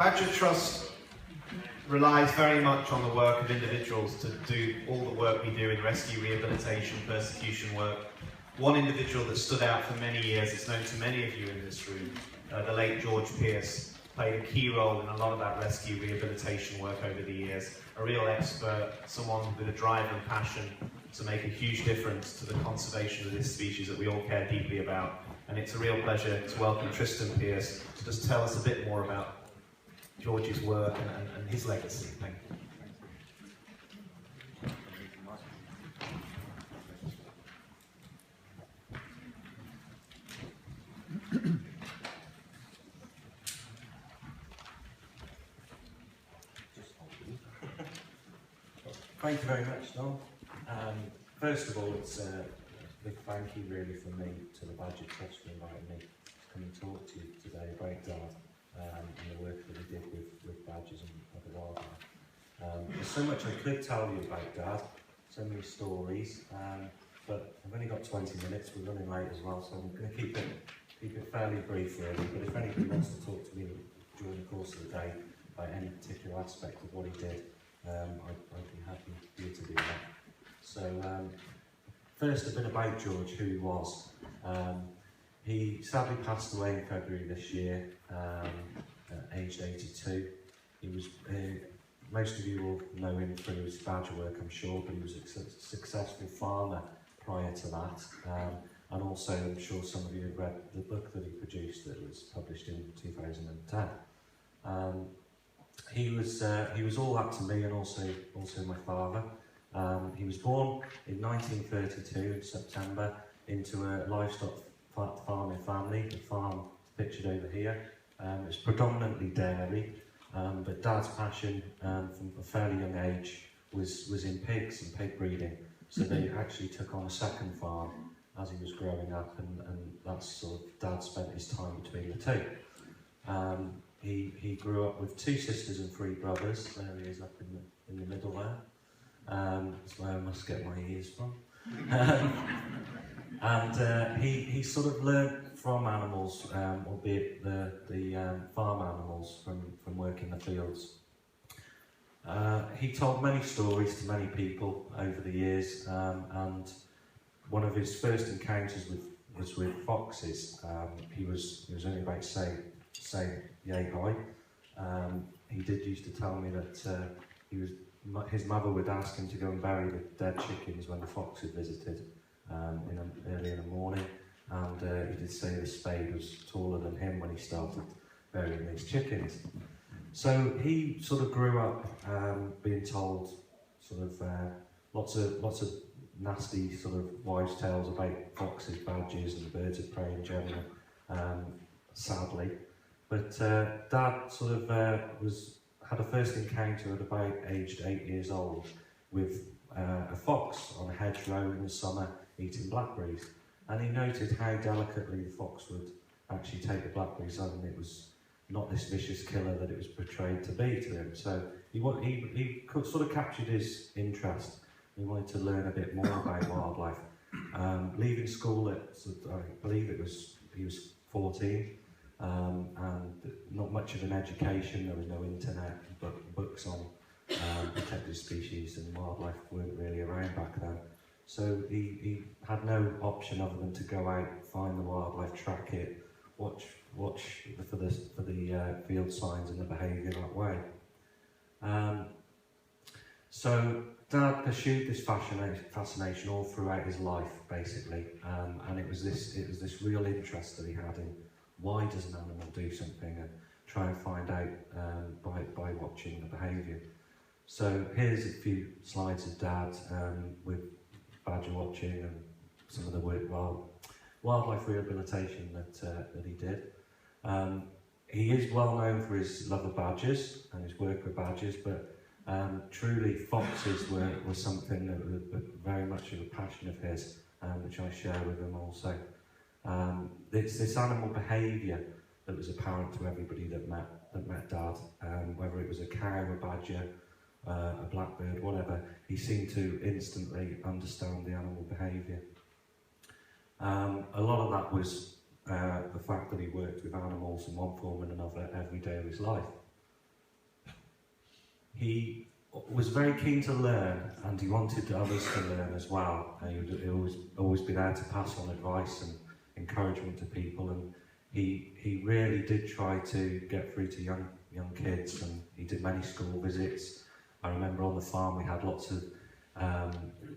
Badger Trust relies very much on the work of individuals to do all the work we do in rescue, rehabilitation, persecution work. One individual that stood out for many years, it's known to many of you in this room, the late George Pearce, played a key role in a lot of that rescue rehabilitation work over the years. A real expert, someone with a drive and passion to make a huge difference to the conservation of this species that we all care deeply about. And it's a real pleasure to welcome Tristan Pearce to just tell us a bit more about George's work and his legacy. Thank you. Thank you very much, Don. First of all, it's a big thank you really from me to the Badger Trust for inviting me to come and talk to you today about Dad and the work that he did with badgers and other wildlife. There's so much I could tell you about Dad, so many stories, but I've only got 20 minutes, we're running late as well, so I'm going to keep it fairly brief really, but if anybody wants to talk to me during the course of the day about any particular aspect of what he did, I'd be happy for you to do that. So, first a bit about George, who he was. He sadly passed away in February this year, aged 82. He was, most of you will know him through his badger work, I'm sure, but he was a successful farmer prior to that. And also, I'm sure some of you have read the book that he produced that was published in 2010. He was all that to me and also my father. He was born in 1932 in September into a livestock farming family. The farm pictured over here. It's predominantly dairy, but Dad's passion from a fairly young age was in pigs and pig breeding. So they actually took on a second farm as he was growing up, and that's sort of Dad spent his time between the two. He grew up with 2 sisters and 3 brothers. There he is up in the middle there. That's where I must get my ears from. And he sort of learnt from animals, albeit the farm animals, from work in the fields. He told many stories to many people over the years, and one of his first encounters was with foxes. He was only about say yay high. He did used to tell me that his mother would ask him to go and bury the dead chickens when the fox had visited early in the morning, and he did say the spade was taller than him when he started burying these chickens. So he sort of grew up being told sort of lots of nasty sort of wives' tales about foxes, badgers and birds of prey in general, sadly. But Dad sort of had a first encounter at about aged 8 years old with a fox on a hedgerow in the summer eating blackberries, and he noted how delicately the fox would actually take the blackberries, and it was not this vicious killer that it was portrayed to be to him. So he sort of captured his interest. He wanted to learn a bit more about wildlife. Leaving school at, I believe he was 14. And not much of an education. There was no internet, but books on protected species and wildlife weren't really around back then. So he had no option other than to go out, find the wildlife, track it, watch for the field signs and the behaviour that way. So Dad pursued this fascination all throughout his life, basically, and it was this real interest that he had in why does an animal do something, and try and find out by watching the behaviour. So here's a few slides of Dad with badger watching and some of the wildlife rehabilitation that he did. He is well known for his love of badgers and his work with badgers, but truly foxes were something that was very much of a passion of his, which I share with him also. It's this animal behaviour that was apparent to everybody that met Dad, whether it was a cow, a badger, a blackbird, whatever. He seemed to instantly understand the animal behaviour. A lot of that was the fact that he worked with animals in one form and another every day of his life. he was very keen to learn, and he wanted others to learn as well. He would always be there to pass on advice and encouragement to people, and he really did try to get through to young kids, and he did many school visits. I remember on the farm we had lots of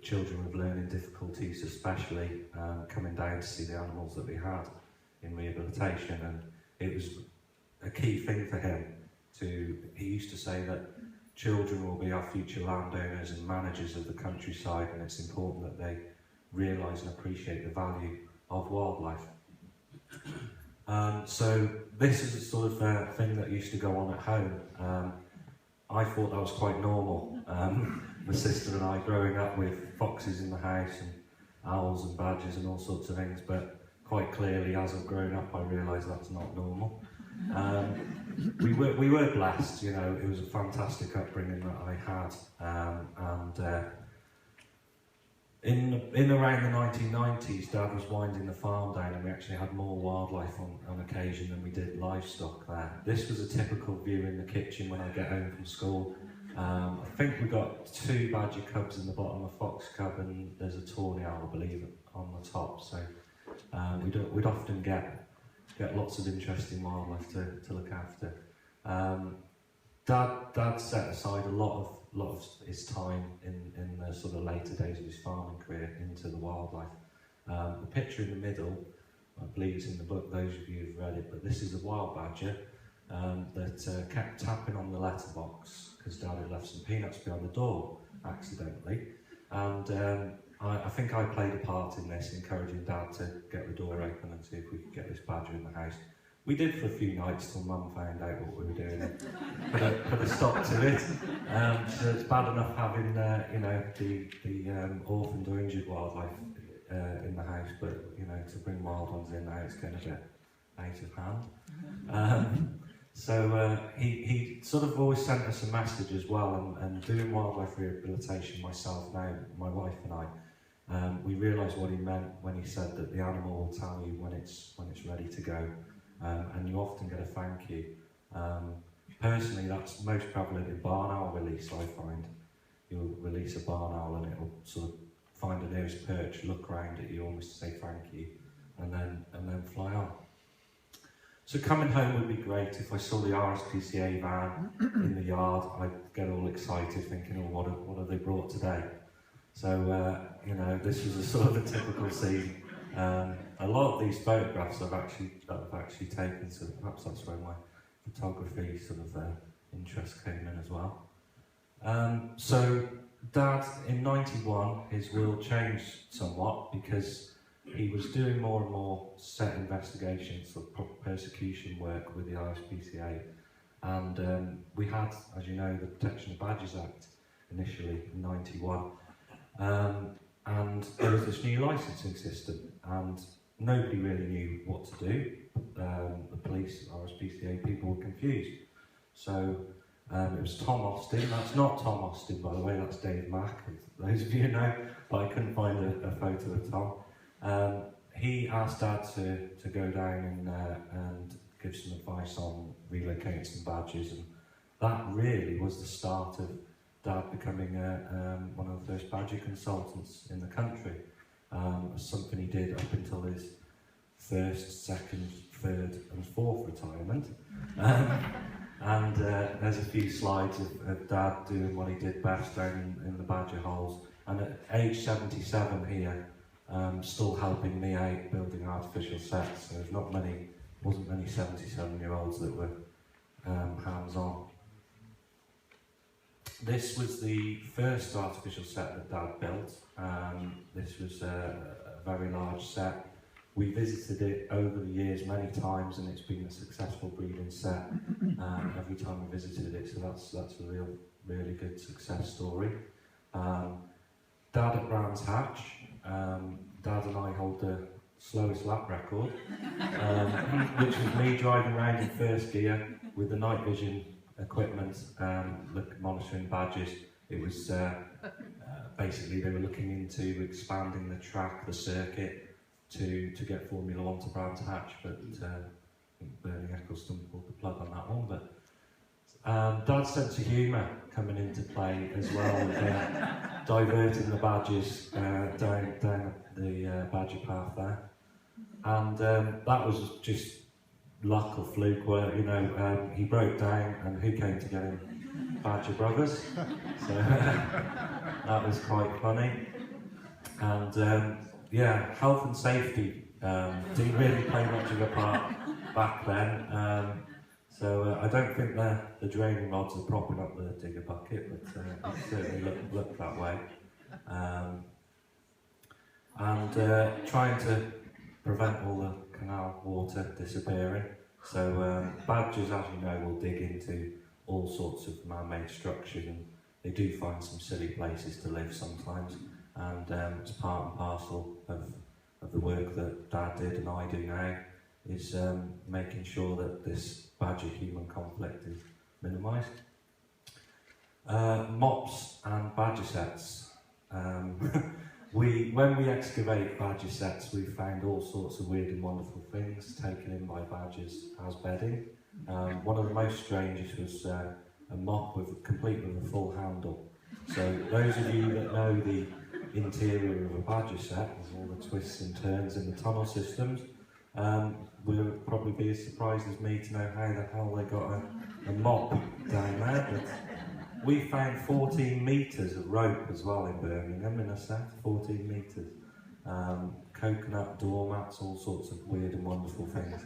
children with learning difficulties, especially coming down to see the animals that we had in rehabilitation, and it was a key thing for him. He used to say that children will be our future landowners and managers of the countryside, and it's important that they realise and appreciate the value of wildlife. So this is the sort of thing that used to go on at home. I thought that was quite normal. My sister and I growing up with foxes in the house and owls and badgers and all sorts of things, but quite clearly as I've grown up I realised that's not normal. We were blessed, you know, it was a fantastic upbringing that I had, in around the 1990s Dad was winding the farm down, and we actually had more wildlife on occasion than we did livestock there. This was a typical view in the kitchen when I get home from school. I think we got 2 badger cubs in the bottom, a fox cub, and there's a tawny owl, I believe, on the top. So we'd often get lots of interesting wildlife to look after. Dad set aside a lot of his time in the sort of later days of his farming career into the wildlife. The picture in the middle, I believe it's in the book, those of you who've read it, but this is a wild badger that kept tapping on the letterbox because Dad had left some peanuts behind the door accidentally, and I think I played a part in this, encouraging Dad to get the door open and see if we could get this badger in the house. We did for a few nights till Mum found out what we were doing and put a stop to it. So it's bad enough having you know, the orphaned or injured wildlife in the house, but you know, to bring wild ones in now, it's getting a bit out of hand. So he sort of always sent us a message as well, and doing wildlife rehabilitation myself now, my wife and I, we realised what he meant when he said that the animal will tell you when it's ready to go, and you often get a thank you. Personally, that's most prevalent in barn owl release, I find. You'll release a barn owl and it'll sort of find the nearest perch, look around at you, almost say thank you, and then fly on. So coming home would be great. If I saw the RSPCA van in the yard, I'd get all excited thinking, oh, what have they brought today? So, you know, this was a sort of a typical scene. A lot of these photographs I've actually taken, so perhaps that's where my photography sort of interest came in as well. So Dad, in '91, his will changed somewhat because he was doing more and more set investigations of persecution work with the RSPCA, and we had, as you know, the Protection of Badgers Act initially in '91, and there was this new licensing system, and nobody really knew what to do. The police, RSPCA people were confused. So it was Tom Austin. That's not Tom Austin, by the way, that's Dave Mack, those of you know, but I couldn't find a photo of Tom. He asked Dad to go down and give some advice on relocating some badgers, and that really was the start of Dad becoming one of the first badger consultants in the country. Something he did up until his first, second, third and fourth retirement. And there's a few slides of Dad doing what he did best down in the badger holes. And at age 77 here, still helping me out building artificial sets. So there's wasn't many 77-year-olds that were hands-on. This was the first artificial set that Dad built. This was a very large set. We visited it over the years many times, and it's been a successful breeding set every time we visited it. So that's a really good success story. Dad at Brands Hatch. Dad and I hold the slowest lap record, which was me driving around in first gear with the night vision equipment, monitoring badgers. It was basically they were looking into expanding the track, the circuit, to get Formula 1 to Brands Hatch, but I think Bernie Eccleston pulled the plug on that one. But Dad's sense of humour coming into play as well, diverting the badgers down the badger path there. And that was just luck or fluke where, you know, he broke down and who came to get him? Badger Brothers. So that was quite funny. And yeah, health and safety didn't really play much of a part back then. So I don't think the draining rods are propping up the digger bucket, but it certainly looked that way. And trying to prevent all the canal water disappearing. So badgers, as you know, will dig into all sorts of man-made structures, and they do find some silly places to live sometimes. And it's part and parcel of the work that Dad did and I do now, is making sure that this badger-human conflict is minimised. Mops and badger sets. When we excavate badger sets, we found all sorts of weird and wonderful things taken in by badgers as bedding. One of the most strangest was a mop complete with a full handle. So those of you that know the interior of a badger set, with all the twists and turns in the tunnel systems, will probably be as surprised as me to know how the hell they got a mop down there. But we found 14 metres of rope as well in Birmingham in a set, 14 metres. Coconut doormats, all sorts of weird and wonderful things.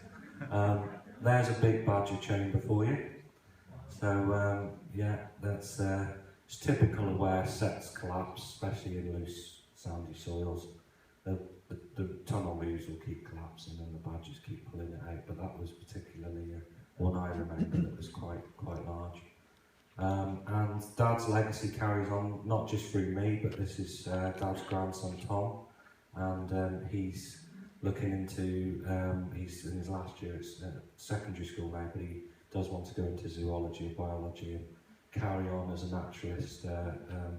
There's a big badger chamber for you. So yeah, that's it's typical of where sets collapse, especially in loose, sandy soils. The tunnel roofs will keep collapsing and the badgers keep pulling it out, but that was particularly one I remember that was quite large. And Dad's legacy carries on, not just through me, but this is Dad's grandson Tom, and he's looking into, he's in his last year at secondary school now, but he does want to go into zoology or biology and carry on as a naturalist,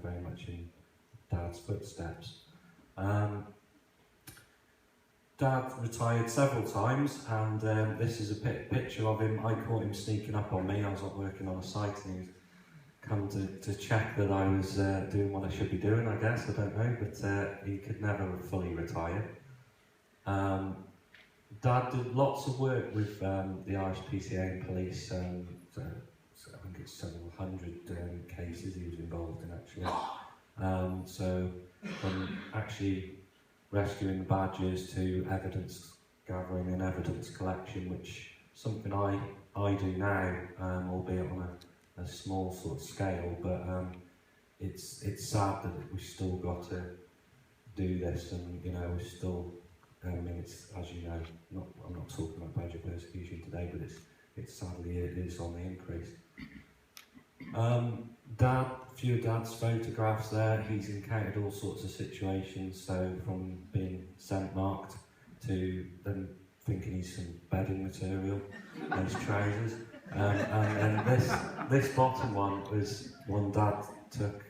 very much in Dad's footsteps. Dad retired several times, and this is a picture of him. I caught him sneaking up on me. I was working on a site and he was come to check that I was doing what I should be doing, I guess, I don't know, but he could never fully retire. Dad did lots of work with the Irish PCA and police, so I think it's several hundred cases he was involved in actually. So from actually rescuing the badgers to evidence gathering and evidence collection, which is something I do now, albeit on a small sort of scale, but it's sad that we've still got to do this, and you know, we're still, I mean, it's, as you know, I'm not talking about badger persecution today, but it's sadly it is on the increase. Few of Dad's photographs there, he's encountered all sorts of situations, so from being scent marked to them thinking he's some bedding material in his trousers. And this bottom one was one Dad took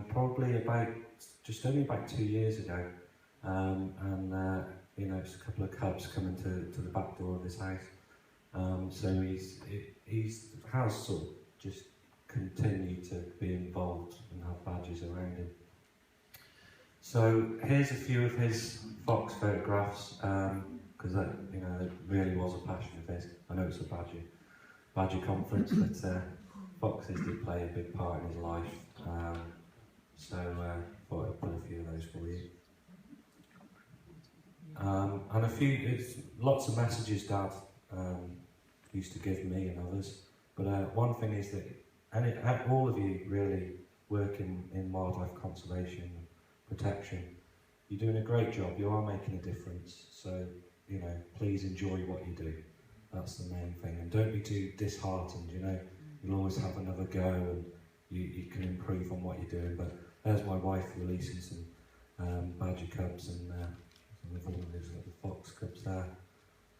probably only about 2 years ago, you know, it's a couple of cubs coming to the back door of his house. So he's has sort of just continued to be involved and have badgers around him. So here's a few of his fox photographs, because that, you know, it really was a passion of his. I know it's a badger conference, but foxes did play a big part in his life. So thought I'd put a few of those for you. And lots of messages Dad used to give me and others. But one thing is that all of you really working in wildlife conservation and protection, you're doing a great job, you are making a difference, so you know, please enjoy what you do. That's the main thing, and don't be too disheartened, you know, you'll always have another go and you can improve on what you're doing. But there's my wife releasing some badger cubs and with all of these little fox cubs there.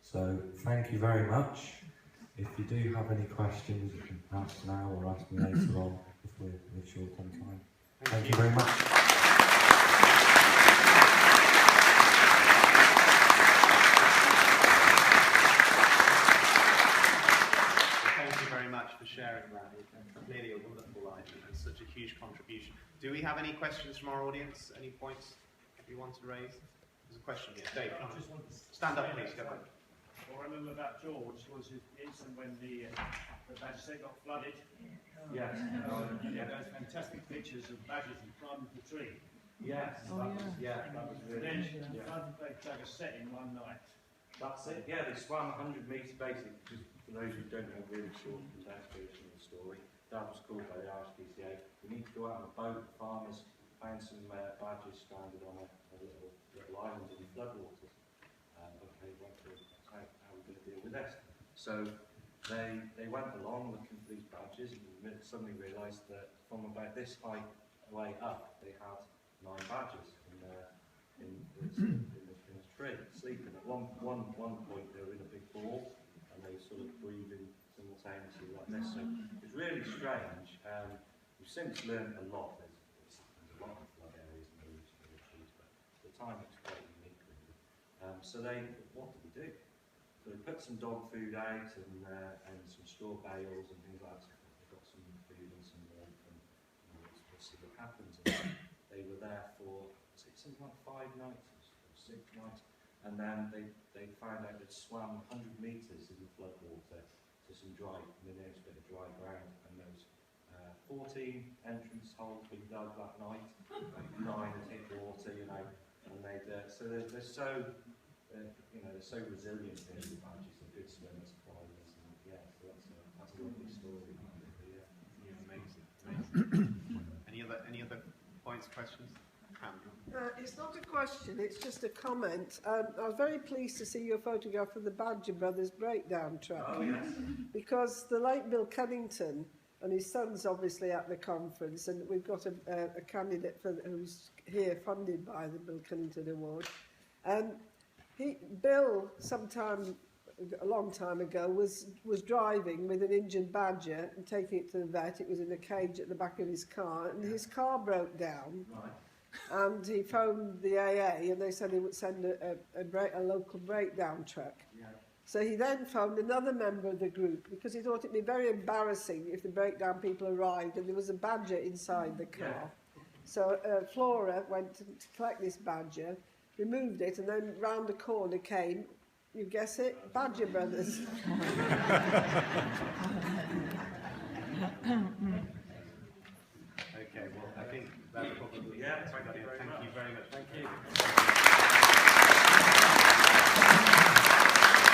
So thank you very much. If you do have any questions, you can ask now or ask me later on if we're short on time. Thank you very much. Thank you very much for sharing that. Clearly a wonderful life and such a huge contribution. Do we have any questions from our audience? Any points you want to raise? There's a question here. Dave, come on. Stand up, please. Go ahead. What I remember about George was the incident when the badger got flooded. Yes. Yeah, those fantastic pictures of badgers in front of the tree. Yes. Yeah. Then the badger set in one night. That's it. Yeah, they swam 100 metres basic. Just for those who don't know really short version of the story, that was called by the RSPCA. We need to go out on a boat. The farmers found some badgers stranded on a little island in the floodwaters. Okay, how are we going to deal with this? So they went along looking for these badgers and suddenly realised that from about this height way up, they had 9 badgers in a tree, sleeping. At one point, they were in a big ball, and they were sort of breathing simultaneously like this. So it's really strange. We've since learned a lot. There's a lot of flood areas in the trees, but at the time it's quite unique. So what did we do? So they put some dog food out and some straw bales and things like that. They got some food and some warmth, and we'll see what happens. And they were there for something like 5 nights or 6 nights, and then they found out they'd swam 100 metres in the floodwater to some dry, nearest bit of dry ground, and there was 14 entrance holes being dug that night, 9 had hit water, and they're so. They're so resilient here, the badgers, they're good swimmers, climbers, and yeah, so that's a lovely story. Amazing. Any other points, questions? It's not a question, it's just a comment. I was very pleased to see your photograph of the Badger Brothers breakdown track. Oh, yes. Because the late Bill Cunnington and his son's obviously at the conference, and we've got a candidate who's here funded by the Bill Cunnington Award. Bill, a long time ago, was driving with an injured badger and taking it to the vet. It was in a cage at the back of his car, and his car broke down. Right. And he phoned the AA, and they said he would send a local breakdown truck. Yeah. So he then phoned another member of the group, because he thought it'd be very embarrassing if the breakdown people arrived and there was a badger inside the car. Yeah. So Flora went to collect this badger, removed it, and then round the corner came, you guess it, Badger Brothers. Okay, well, I think that's probably... Yeah, Thank you very much. Thank you.